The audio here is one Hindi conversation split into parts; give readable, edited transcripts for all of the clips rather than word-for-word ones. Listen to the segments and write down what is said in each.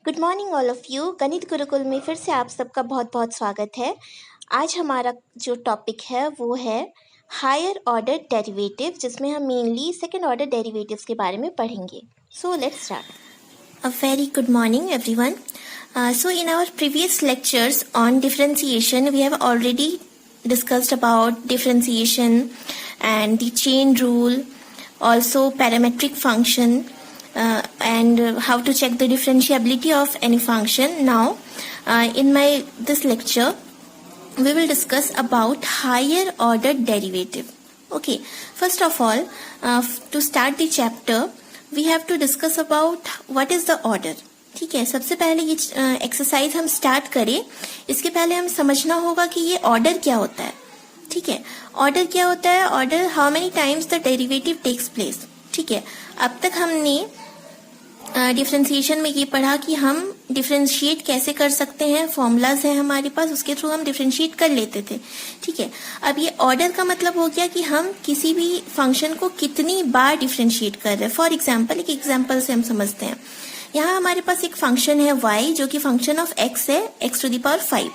Good morning all of you. गणित गुरुकुल में फिर से आप सबका बहुत बहुत स्वागत है। आज हमारा जो टॉपिक है वो है हायर ऑर्डर डेरिवेटिव, जिसमें हम मेनली सेकंड ऑर्डर डेरिवेटिव्स के बारे में पढ़ेंगे। So let's start. A very good morning everyone. So in our previous lectures on differentiation, we have already discussed about differentiation and the chain rule, also parametric function, and how to check the differentiability of any function. Now, in this lecture, we will discuss about higher order derivative. Okay, first of all, to start the chapter, we have to discuss about what is the order. ठीक है, सबसे पहले ये एक्सरसाइज हम स्टार्ट करें, इसके पहले हम समझना होगा कि ये ऑर्डर क्या होता है। ठीक है, ऑर्डर क्या होता है? Order how many times the derivative takes place. ठीक है, अब तक हमने डिफरेंशिएशन में ये पढ़ा कि हम डिफरेंशिएट कैसे कर सकते हैं, फॉर्मूलाज है हमारे पास, उसके थ्रू हम डिफरेंशिएट कर लेते थे। ठीक है, अब ये ऑर्डर का मतलब हो गया कि हम किसी भी फंक्शन को कितनी बार डिफरेंशिएट कर रहे हैं। फॉर एग्जाम्पल, एक एग्जाम्पल से हम समझते हैं। यहाँ हमारे पास एक फंक्शन है y, जो कि फंक्शन ऑफ x है, x टू द पावर 5।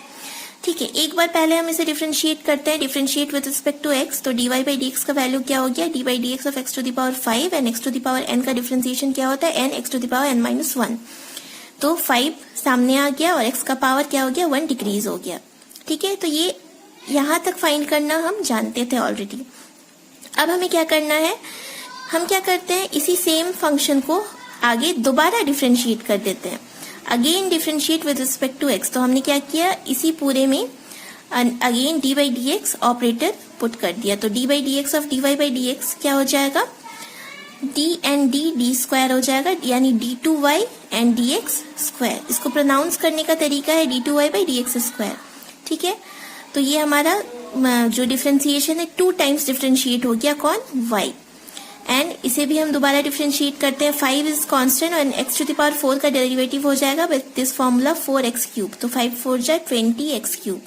ठीक है, एक बार पहले हम इसे डिफरेंशिएट करते हैं, differentiate with respect to x, तो dy बाई dx का वैल्यू क्या हो गया? dy by dx of x to the power 5 and x to the power n का डिफरेंशिएशन क्या होता है? n x to the power n minus 1। तो 5 सामने आ गया और x का पावर क्या हो गया? 1 डिक्रीज हो गया। ठीक है, तो ये यहाँ तक फाइंड करना हम जानते थे ऑलरेडी। अब हमें क्या करना है? हम क्या करते हैं, इसी सेम फंक्शन को आगे दोबारा डिफरेंशिएट कर देते हैं। Again differentiate with respect to x, तो हमने क्या किया, इसी पूरे में again d by D x operator put कर दिया। तो D by D x of d y by D x क्या हो जाएगा? डी एंड डी स्क्वायर हो जाएगा, यानी d two y and d x square. इसको प्रोनाउंस करने का तरीका है d two y by D x square. ठीक है, तो ये हमारा जो डिफरेंशिएशन है 2 टाइम्स डिफरेंशिएट हो गया। कौन? y। एंड इसे भी हम दोबारा डिफरेंशिएट करते हैं। 5 इज कांस्टेंट और x टू द पावर 4 का डेरिवेटिव हो जाएगा with this formula 4x cube. तो 5 4 जा 20x क्यूब।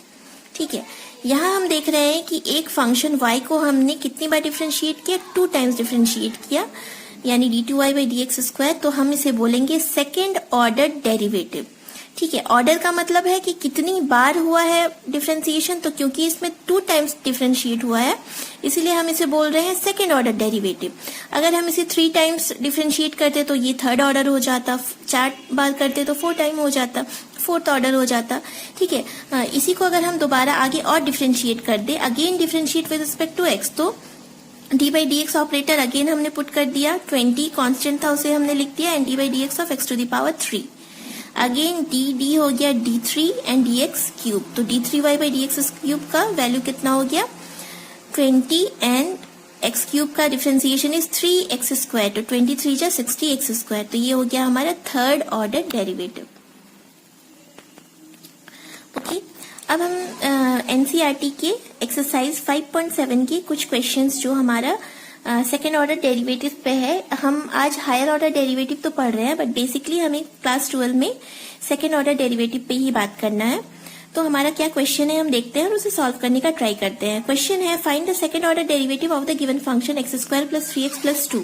ठीक है, यहाँ हम देख रहे हैं कि एक फंक्शन y को हमने कितनी बार डिफरेंशिएट किया? 2 टाइम्स डिफरेंशिएट किया, यानी d two y by D x square. तो हम इसे बोलेंगे सेकेंड ऑर्डर डेरिवेटिव। ठीक है, ऑर्डर का मतलब है कि कितनी बार हुआ है डिफरेंशिएशन, तो क्योंकि इसमें 2 टाइम्स डिफरेंशिएट हुआ है, इसीलिए हम इसे बोल रहे हैं सेकेंड ऑर्डर डेरिवेटिव। अगर हम इसे 3 टाइम्स डिफरेंशिएट करते तो ये थर्ड ऑर्डर हो जाता, 4 बार करते तो 4 टाइम हो जाता, फोर्थ ऑर्डर हो जाता। ठीक है, इसी को अगर हम दोबारा आगे और डिफरेंशिएट कर दे, again differentiate with respect to X, तो D by D x operator again हमने पुट कर दिया, 20 कांस्टेंट था उसे हमने लिख दिया, and D by D x of X to the power 3। Again D हो गया d3 एंड dx क्यूब। तो d3y बाई dx क्यूब का वैल्यू कितना हो गया? 20 एंड x क्यूब का डिफरेंशिएशन इज 3x स्क्वायर, तो 23 जा 60x स्क्वायर। तो ये हो गया हमारा थर्ड ऑर्डर डेरिवेटिव। ओके, अब हम एनसीईआरटी के एक्सरसाइज 5.7 के कुछ क्वेश्चंस जो हमारा सेकेंड ऑर्डर डेरिवेटिव पे है। हम आज हायर ऑर्डर डेरिवेटिव तो पढ़ रहे हैं, बट बेसिकली हमें क्लास 12 में सेकेंड ऑर्डर डेरिवेटिव पे ही बात करना है। तो हमारा क्या क्वेश्चन है हम देखते हैं और उसे सॉल्व करने का ट्राई करते हैं। क्वेश्चन है, find the second order derivative of the given function x square plus 3x plus 2।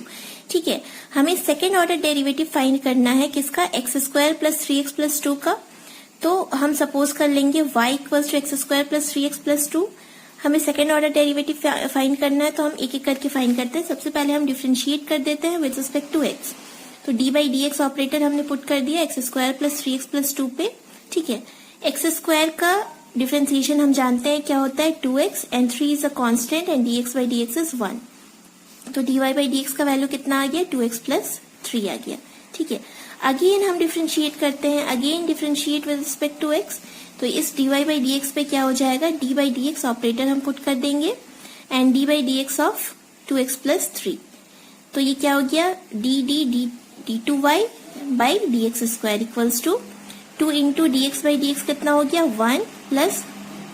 ठीक है, हमें सेकेंड ऑर्डर डेरिवेटिव फाइंड करना है किसका? X square plus 3x plus 2 का। तो हम सपोज कर लेंगे y equals to x square plus 3x plus 2। हमें सेकेंड ऑर्डर डेरिवेटिव फाइंड करना है, तो हम एक एक करके फाइंड करते हैं। सबसे पहले हम डिफरेंशिएट कर देते हैं विद रिस्पेक्ट टू x। तो D by D x operator हमने पुट कर दिया x square plus 3x plus 2 पे। ठीक है, एक्स स्क्वायर का डिफरेंशिएशन हम जानते हैं क्या होता है? 2x and 3 is a constant and dx by dx is 1। तो dy बाई dx का वैल्यू कितना आ गया? 2x प्लस 3 आ गया। ठीक है, अगेन हम डिफरेंशिएट करते हैं, again differentiate with respect to x। तो इस dy बाई dx पे क्या हो जाएगा? d बाई dx ऑपरेटर हम पुट कर देंगे and d by dx of 2x plus 3। तो ये क्या हो गया? D two y by D x square equals to 2 into d x by D x कितना हो गया? 1 plus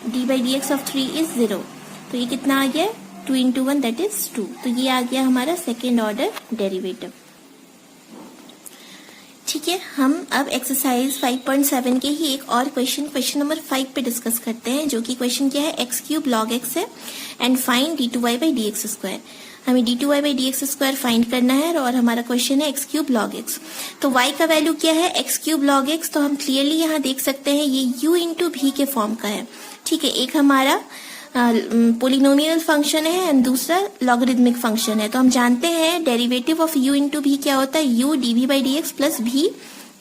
d by D x of 3 is 0। तो ये कितना आ गया? 2 इंटू 1 दैट इज 2। तो ये आ गया हमारा सेकेंड ऑर्डर डेरिवेटिव। ठीक है, हम अब एक्सरसाइज 5.7 के ही एक और क्वेश्चन नंबर 5 पे डिस्कस करते हैं, जो कि क्वेश्चन क्या है? x क्यूब लॉग x है and find d2y by dx square. हमें d2y/dx² फाइंड करना है और हमारा क्वेश्चन है x³ log x। तो y का वैल्यू क्या है, x³ log x। तो हम क्लियरली यहाँ देख सकते हैं ये u इंटू भी के फॉर्म का है। ठीक है, एक हमारा पोलिनोमियल फंक्शन है एंड दूसरा लॉगरिथमिक फंक्शन है। तो हम जानते हैं डेरिवेटिव ऑफ u इंटू भी क्या होता है, u dv/dx plus v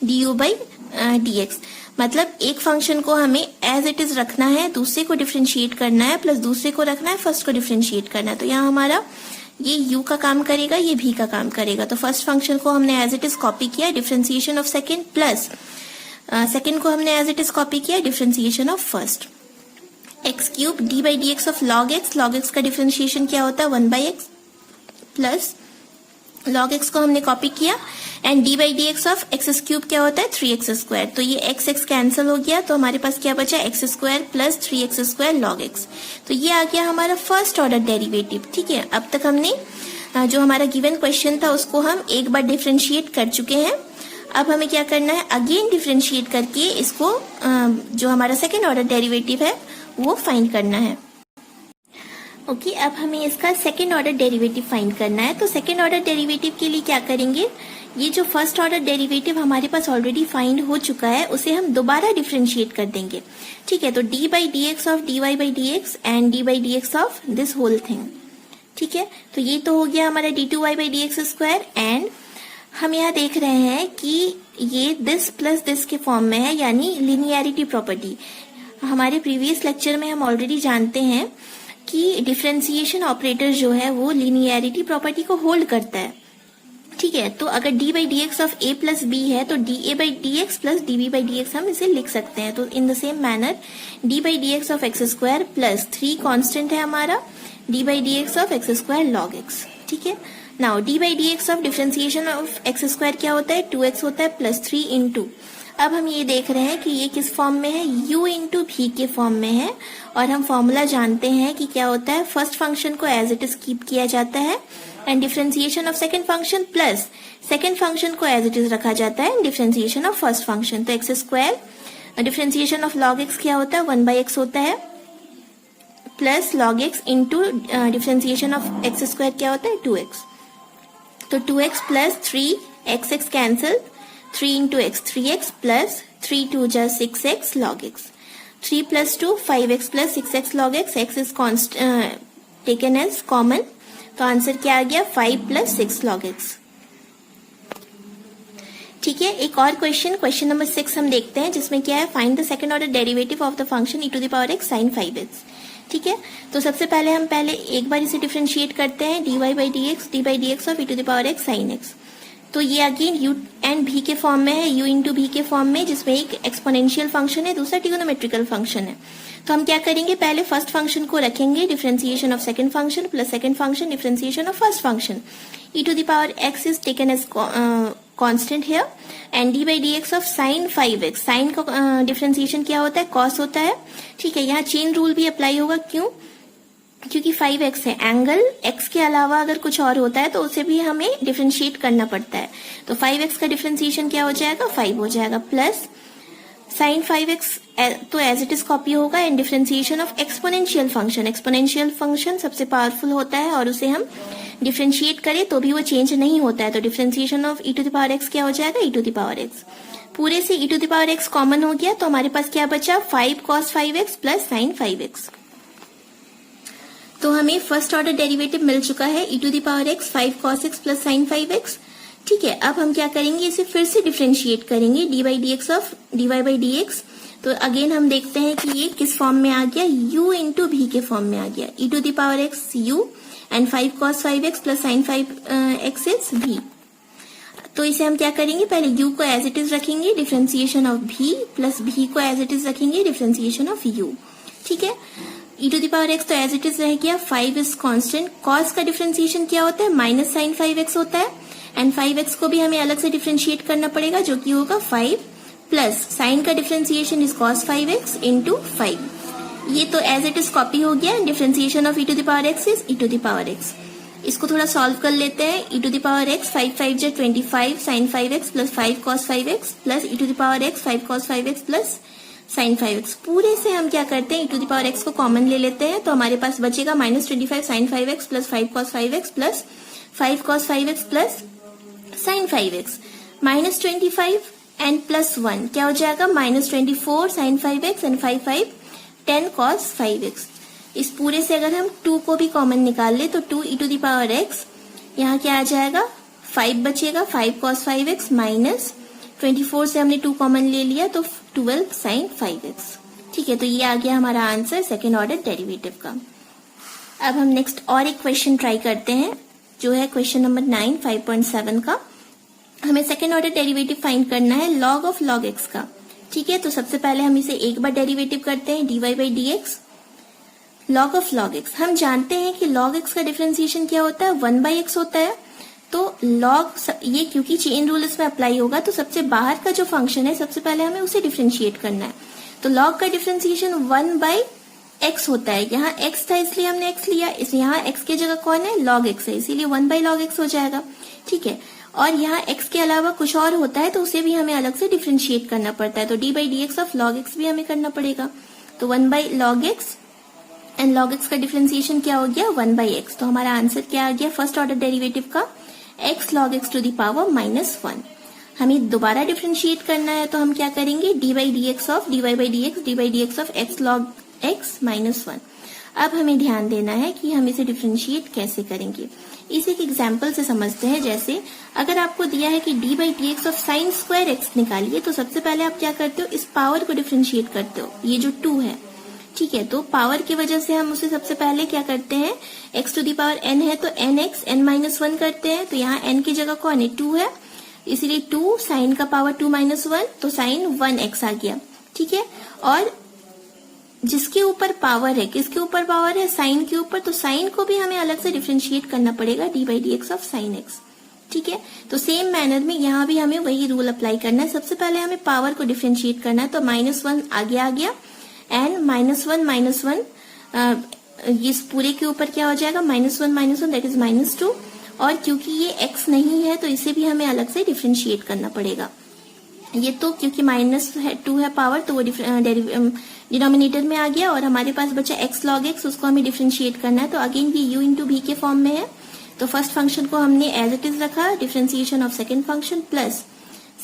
du/dx। मतलब एक फंक्शन को हमें एज इट इज रखना है, दूसरे को डिफरेंशिएट करना है, प्लस दूसरे को रखना है, फर्स्ट को डिफरेंशिएट करना है। तो यहाँ हमारा ये u का काम करेगा, ये v का काम करेगा। तो फर्स्ट फंक्शन को हमने एज इट इज कॉपी किया, differentiation of second, plus second को हमने एज इट इज कॉपी किया, differentiation of first. x³ d/dx of log x, log x का डिफरेंशिएशन क्या होता है 1/x, प्लस log x को हमने कॉपी किया एंड d/dx ऑफ x³ क्या होता है 3x²। तो ये x कैंसिल हो गया, तो हमारे पास क्या बचा x² plus 3x² log x। तो ये आ गया हमारा फर्स्ट ऑर्डर डेरिवेटिव। ठीक है, अब तक हमने जो हमारा गिवन क्वेश्चन था उसको हम एक बार डिफरेंशिएट कर चुके हैं। अब हमें क्या करना है, अगेन डिफरेंशिएट करके इसको जो हमारा सेकेंड ऑर्डर डेरिवेटिव है वो फाइंड करना है। ओके, अब हमें इसका सेकेंड ऑर्डर डेरिवेटिव फाइंड करना है। तो सेकेंड ऑर्डर डेरिवेटिव के लिए क्या करेंगे, ये जो फर्स्ट ऑर्डर डेरिवेटिव हमारे पास ऑलरेडी फाइंड हो चुका है उसे हम दोबारा डिफरेंशिएट कर देंगे। ठीक है, तो d/dx of dy/dx and d/dx of this whole thing. ठीक है, तो ये तो हो गया हमारा d2y/dx² एंड हम यहाँ देख रहे हैं कि ये दिस प्लस दिस के फॉर्म में है, यानी लिनियरिटी प्रॉपर्टी। हमारे प्रीवियस लेक्चर में हम ऑलरेडी जानते हैं कि डिफरेंशिएशन ऑपरेटर जो है वो लिनियरिटी प्रॉपर्टी को होल्ड करता है। ठीक है, तो अगर d/dx of a plus b है तो da/dx प्लस db/dx हम इसे लिख सकते हैं। तो in the same manner d/dx of x² plus 3 constant है हमारा d/dx of x² log x। ठीक है, now d/dx of differentiation of x² क्या होता है 2x होता है प्लस 3 इंटू। अब हम ये देख रहे हैं कि ये किस फॉर्म में है, u इंटू भी के फॉर्म में है और हम फॉर्मूला जानते हैं कि क्या होता है, फर्स्ट फंक्शन को एज इट इज कीप किया जाता है and differentiation of second function plus second function को एज इट इज रखा जाता है and differentiation of first function. तो x² differentiation of log x क्या होता है 1/x होता है plus log x into differentiation of x² क्या होता है 2x। तो 2x plus 3 x cancel, 3 into x 3x plus 3 2 जा 6x log x, 3 plus 2 5x plus 6x log x, x is taken as common. तो आंसर क्या आ गया 5 प्लस 6 log x। ठीक है, एक और क्वेश्चन नंबर 6 हम देखते हैं जिसमें क्या है, find the second order derivative of the function e⁻x sin 5x। ठीक है, तो सबसे पहले हम एक बार इसे डिफरेंशिएट करते हैं d/dx of e⁻x sin x। तो ये अगेन u एंड v के फॉर्म में है, u इंटू v के फॉर्म में, जिसमें एक एक्सपोनेंशियल फंक्शन है, दूसरा ट्रिगोनोमेट्रिकल फंक्शन है। तो हम क्या करेंगे, पहले फर्स्ट फंक्शन को रखेंगे differentiation of second function plus second function differentiation of first function. e⁻x is taken as constant here and d/dx of sin 5x, sine का डिफरेंशिएशन क्या होता है cos होता है। ठीक है, यहाँ चेन रूल भी अप्लाई होगा, क्यों, क्योंकि 5x है, एंगल x के अलावा अगर कुछ और होता है तो उसे भी हमें डिफरेंशिएट करना पड़ता है। तो 5x का डिफरेंशिएशन क्या हो जाएगा 5 हो जाएगा प्लस sin 5x तो एज इट इज कॉपी होगा and differentiation of exponential function. Exponential function सबसे पावरफुल होता है और उसे हम डिफरेंशिएट करें तो भी वो चेंज नहीं होता है। तो डिफरेंशिएशन ऑफ e⁻x क्या हो जाएगा e⁻x, पूरे से e⁻x कॉमन हो गया तो हमारे पास क्या बचा 5 cos 5x plus sin 5x। तो हमें फर्स्ट ऑर्डर डेरिवेटिव मिल चुका है e⁻x 5 cos x plus sin 5x। ठीक है, अब हम क्या करेंगे, इसे फिर से डिफरेंशिएट करेंगे d/dx ऑफ dy/dx। तो अगेन हम देखते हैं कि ये किस फॉर्म में आ गया, u इंटू भी के फॉर्म में आ गया, e⁻x u and 5 cos 5x plus sin 5x is v। तो इसे हम क्या करेंगे, पहले u को एज इट इज रखेंगे differentiation of v plus v को एज इट इज रखेंगे डिफरेंशिएशन ऑफ u। ठीक है, e⁻x तो एज इट इज रह गया, 5 इज कांस्टेंट, cos का डिफरेंशिएशन क्या होता है माइनस sin 5x होता है एंड 5x को भी हमें अलग से डिफरेंशिएट करना पड़ेगा जो कि होगा 5 प्लस साइन का differentiation is cos 5x into 5। ये तो एज इट इज कॉपी हो गया, differentiation of e⁻x is e⁻x। इसको थोड़ा सॉल्व कर लेते हैं, e⁻x 5 5 जा 25 sin 5x plus 5 cos 5x plus e⁻x 5 cos 5x plus sine 5x। पूरे से हम क्या करते हैं, e⁻x को कॉमन ले लेते हैं, तो हमारे पास बचेगा -25 sine 5x plus 5 cos 5x plus 5 cos 5x plus sine 5x। -25 and plus 1 क्या हो जाएगा, -24 sign 5x and 5 10 cos 5x। इस पूरे से अगर हम 2 को भी कॉमन निकाल ले तो 2e⁻x, यहाँ क्या आ जाएगा, 5 बचेगा, 5 cos 5x माइनस 24 से हमने 2 कॉमन ले लिया तो 12 साइन 5x। ठीक है, तो ये आ गया हमारा आंसर सेकेंड ऑर्डर डेरिवेटिव का। अब हम नेक्स्ट और एक क्वेश्चन ट्राई करते हैं, जो है क्वेश्चन नंबर 9 5.7 का। हमें सेकेंड ऑर्डर डेरिवेटिव फाइंड करना है लॉग ऑफ लॉग एक्स का। ठीक है, तो सबसे पहले हम इसे एक बार डेरिवेटिव करते हैं, dy/dx log of log x. हम जानते हैं कि लॉग एक्स का डिफरेंशिएशन क्या होता है, 1/x होता है। तो लॉग ये क्योंकि चेन रूल इसमें अप्लाई होगा, तो सबसे बाहर का जो फंक्शन है सबसे पहले हमें उसे डिफरेंशिएट करना है। तो लॉग का डिफरेंशिएशन 1/x होता है। यहाँ x था इसलिए हमने x लिया, इस यहाँ x की जगह कौन है, log x है, इसीलिए 1/log x हो जाएगा। ठीक है, और यहाँ x के अलावा कुछ और होता है तो उसे भी हमें अलग से डिफरेंशिएट करना पड़ता है, तो d/dx ऑफ log x भी हमें करना पड़ेगा। तो 1/log x and log x का डिफरेंशिएशन क्या हो गया, 1/x। तो हमारा आंसर क्या आ गया फर्स्ट ऑर्डर डेरिवेटिव का, x log x to the power -1। हमें दोबारा डिफरेंशिएट करना है तो हम क्या करेंगे, d/dx of dy/dx of x log x -1। अब हमें ध्यान देना है कि हम इसे डिफरेंशिएट कैसे करेंगे। इसे एक एग्जाम्पल से समझते हैं। जैसे अगर आपको दिया है कि d/dx of sine square x निकालिए, तो सबसे पहले आप क्या करते हो, इस पावर को डिफरेंशिएट करते हो, ये जो 2 है। ठीक है, तो पावर की वजह से हम उसे सबसे पहले क्या करते हैं, x to the power n है तो nx n-1 करते हैं। तो यहाँ n की जगह कौन है, 2 है, इसीलिए 2 साइन का पावर 2 - 1 तो साइन 1x आ गया। ठीक है, और जिसके ऊपर पावर है, किसके ऊपर पावर है, साइन के ऊपर, तो साइन को भी हमें अलग से डिफरेंशिएट करना पड़ेगा, d/dx ऑफ साइन x। ठीक है, तो सेम मैनर में यहाँ भी हमें वही रूल अप्लाई करना है। सबसे पहले हमें पावर को डिफरेंशिएट करना है, तो -1 आगे आ गया एंड -1 इस पूरे के ऊपर क्या हो जाएगा, -1 दैट इज -2। और क्योंकि ये x नहीं है तो इसे भी हमें अलग से डिफरेंशिएट करना पड़ेगा। ये तो क्योंकि -2 है पावर, तो वो डिनोमिनेटर में आ गया और हमारे पास बचा x log x, उसको हमें डिफरेंशिएट करना है। तो अगेन ये u इंटू v के फॉर्म में है, तो फर्स्ट फंक्शन को हमने एज इट इज रखा, differentiation of second function plus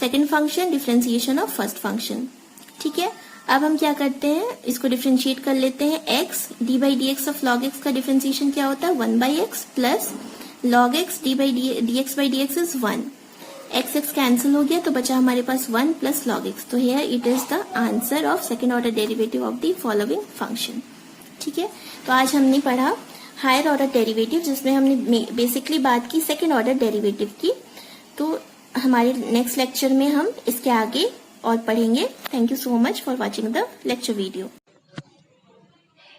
second function differentiation of first function. ठीक है, अब हम क्या करते हैं, इसको डिफरेंशिएट कर लेते हैं। x d/dx of log x का डिफरेंशिएशन क्या होता है, 1/x plus log x dx/dx is 1। x cancel हो गया तो बचा हमारे पास 1 प्लस log x। तो here it is the answer of second order derivative of the following function. ठीक है, तो आज हमने पढ़ा हायर ऑर्डर डेरिवेटिव, जिसमें हमने बेसिकली बात की सेकेंड ऑर्डर डेरिवेटिव की। तो हमारे नेक्स्ट लेक्चर में हम इसके आगे और पढ़ेंगे। Thank you so much for watching the lecture video.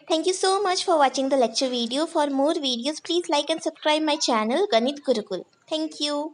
Thank you so much for watching the lecture video. For more videos, please like and subscribe my channel Ganit Gurukul. Thank you.